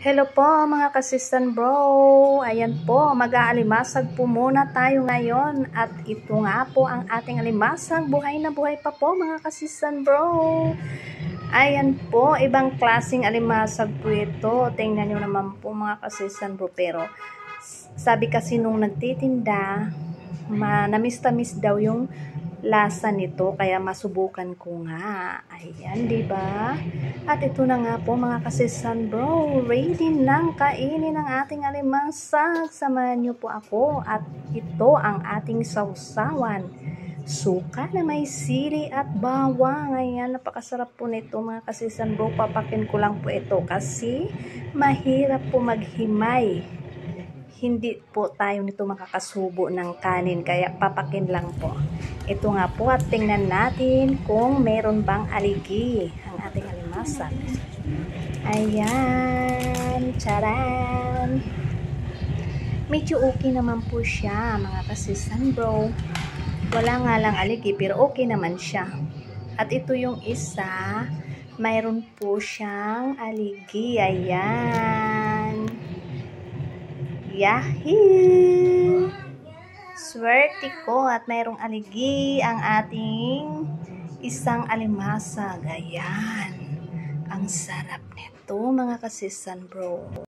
Hello po mga kasistan bro, ayan po, mag-aalimasag po muna tayo ngayon at ito nga po ang ating alimasag, buhay na buhay pa po mga kasistan bro. Ayan po, ibang klaseng alimasag po ito, tingnan nyo naman po mga kasistan bro, pero sabi kasi nung nagtitinda, namiss daw yung lasa nito kaya masubukan ko nga. Ayan, 'di ba? At ito na nga po mga kasistan bro, ready nang kainin ang ating alimasag. Samahan niyo po ako at ito ang ating sausawan. Suka na may sili at bawang. Ayan, napakasarap po nito mga kasistan bro. Papakin ko lang po ito kasi mahirap po maghimay. Hindi po tayo nito makakasubo ng kanin kaya papakin lang po. Ito nga po at tingnan natin kung meron bang aligi ang ating alimasag. Ayan, charan. Medyo okay naman po siya mga kasistan bro. Wala nga lang aligi pero okay naman siya. At ito yung isa, mayroon po siyang aligi. Ayan. Yahoo! Swerte ko at mayroong aligi ang ating isang alimasag. Ayan. Ang sarap nito mga kasistan bro.